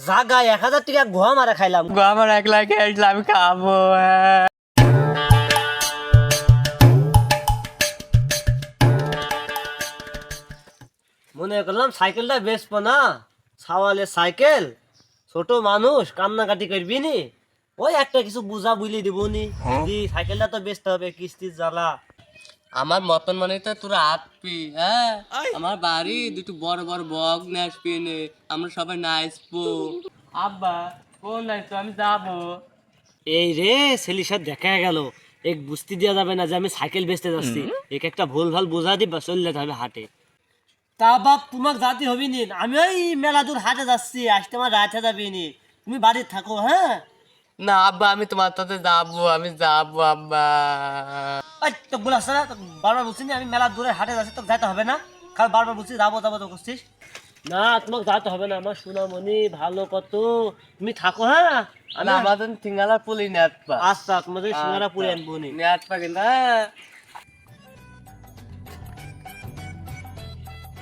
জাগা 1000 টাকা গোয়া মারা খাইলাম। গোয়া মারা একলা খেয়েছিল, আমি খাবো। মনে করলাম সাইকেলটা বেচবো না, সাওয়ালের সাইকেল, ছোট মানুষ কান্নাকাটি করবি নি, ওই একটা কিছু বুঝা বুঝলি দিব নি, সাইকেলটা তো বেচতে হবে, কিস্তির জ্বালা। আমার মতন মানে তো তোরা আসবি, হ্যাঁ? আমার বাড়ি দুটো বড় বড় বগ নিয়ে আসবি নে, আমরা সবাই নাচবো। আব্বা কোন নাচতো, আমি যাবো। এই রে ছেলের সাথে দেখা গেল, এক বুঝতে দেওয়া যাবে না যে আমি সাইকেল বেচতে যাচ্ছি, এক একটা ভুল ভাল বোঝা দিবা, চলে যেতে হবে হাটে। তা বাপ তোমার জাতি হবি নি, আমি ওই মেলা দূর হাটে যাচ্ছি, আসতে আমার রাতে যাবি নি, তুমি বাড়িতে থাকো। হ্যাঁ না আব্বা, আমি তোমার সাথে যাবো, আমি যাবো আব্বা। তো বলাস না, বারবার বলছি না আমি মেলা দূরে হাটে যাচ্ছি, তো যাইতে হবে না, খালি বারবার বলছি যাবো যাবো তো করছিস না, তোমাকে যাইতে হবে না, আমার সোনামণি ভালো কত, তুমি থাকো। হ্যাঁ আমি আমাদের সিঙ্গালার পুলি নেটপা। আচ্ছা তোমাদের সিঙ্গারা পুরি আনবো নি। নেটপা কিন্তু, হ্যাঁ।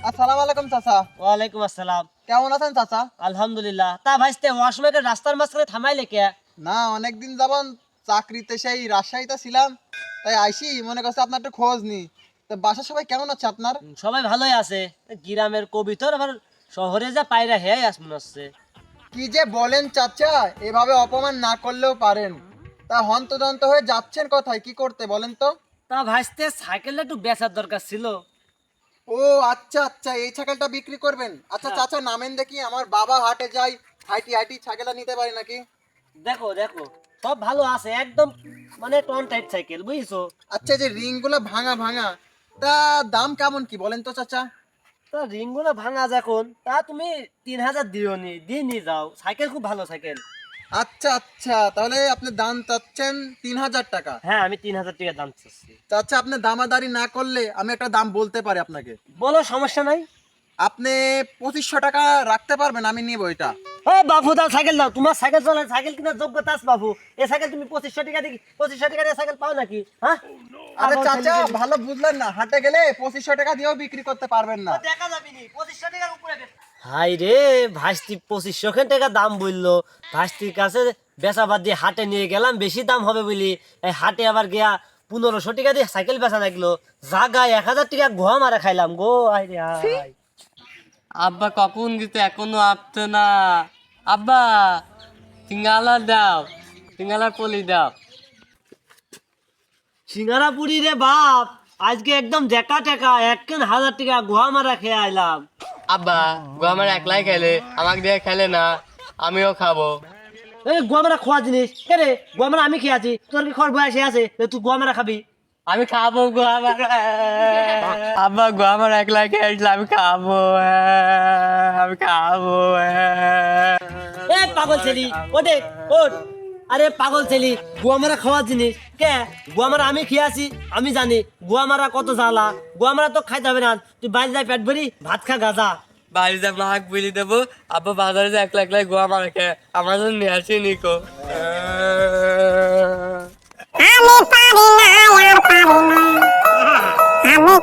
আসসালামু আলাইকুম চাচা। ওয়ালাইকুম আসসালাম। কেমন আছেন চাচা? আলহামদুলিল্লাহ। তা ভাইস্তে ওয়াশমেকে রাস্তার মাঝখানে থামাইলে কে? না, অনেকদিন যাবন চাকরিতে সেই রাজশাহীতে ছিলাম, তাই আইসি মনে করছে আপনার একটু খোঁজ নি। তো বাসার সবাই কেমন আছে আপনার? সবাই ভালোই আছে, গ্রামের কবিতর আবার শহরে যা পায়রা হে আস মনে হচ্ছে। কি যে বলেন চাচা, এভাবে অপমান না করলেও পারেন। তা হন্তদন্ত হয়ে যাচ্ছেন কোথায়, কি করতে বলেন তো? তা ভাইস্তে সাইকেলটা একটু বেচার দরকার ছিল। ও আচ্ছা আচ্ছা, এই ছাগলটা বিক্রি করবেন? আচ্ছা চাচা নামেন দেখি, আমার বাবা হাটে যায়, হাইটি হাইটি ছাগলটা নিতে পারি নাকি? দেখো দেখো সব ভালো আছে একদম, মানে টন টাইট সাইকেল বুঝছো। আচ্ছা, যে রিংগুলো ভাঙা ভাঙা, তা দাম কেমন কি বলেন তো চাচা? তা রিংগুলো ভাঙা যখন, তা তুমি 3000 দিও নি, দিয়ে নিয়ে যাও, সাইকেল খুব ভালো সাইকেল। আচ্ছা আচ্ছা, তাহলে আপনি দাম চাচ্ছেন 3000 টাকা? হ্যাঁ আমি 3000 টাকা দাম চাচ্ছি। চাচা আপনি দামাদারি না করলে আমি একটা দাম বলতে পারি আপনাকে। বলো সমস্যা নাই। আপনি 2500 টাকা রাখতে পারবেন? আমি নিব এটা। বাবু দাও সাইকেল দাও, তোমার সাইকেল চলে, সাইকেল কিনার যোগ্যতা আছে বাবু, এই সাইকেল তুমি 2500 টাকা দিয়ে 2500 টাকা দিয়ে সাইকেল পাও নাকি? হ্যাঁ আরে চাচা ভালো বুঝলেন না, হাটে গেলে 2500 টাকা দিয়েও বিক্রি করতে পারবেন না। দেখা যাবে নি 2500 টাকার উপরে। হাই রে ভাইস্তি 2500 টাকা দাম বললো, ভাইস্তির কাছে বেচাবাদ দিয়ে হাটে নিয়ে গেলাম, বেশি দাম হবে বলি এই হাটে আবার গিয়া 1500 টাকা দিয়ে সাইকেল বেচা লাগলো, জাগায় 1000 টাকা গোয়া মারা খাইলাম গো। হাই রে হাই। আব্বা কখন গেছে, এখনো আসছে না। আব্বা সিঙ্গালা দাও, সিঙ্গালার পলি দাও। সিঙ্গারা পুরি রে বাপ, আজকে একদম দেখা টাকা 1000 টাকা গোয়া মারা খেয়ে আইলাম। আব্বা গোয়া মারা একলাই খেলে, আমাকে দিয়ে খেলে না, আমিও খাবো। এই গোয়া মারা খোয়া জিনিস কে রে? গোয়া মারা আমি খেয়ে আছি, তোর কি খড় বয়সে আছে তুই গোয়া মারা খাবি? আমি খাবো গোয়া মারা। আব্বা গোয়া মারা একলাই খেয়েছিল, আমি খাবো, আমি খাবো। এ পাগল ছেলি ওটে ওট, আরে পাগল ছেলি, গোয়া মারা খাওয়ার জিনিস কে? গোয়া মারা আমি খেয়ে আছি, আমি জানি গোয়া মারা কত জ্বালা, গোয়া মারা তো খাইতে হবে না, তুই বাইরে যাই পেট ভরি ভাত খা গাজা। বাড়ি যা মাক বলি দেবো, আব্বা বাজারে যা একলা একলাই গোয়া মারা খেয়ে, আমরা তো নিয়ে আসি নিকো। আমি পারি না, আর পারি না। আমি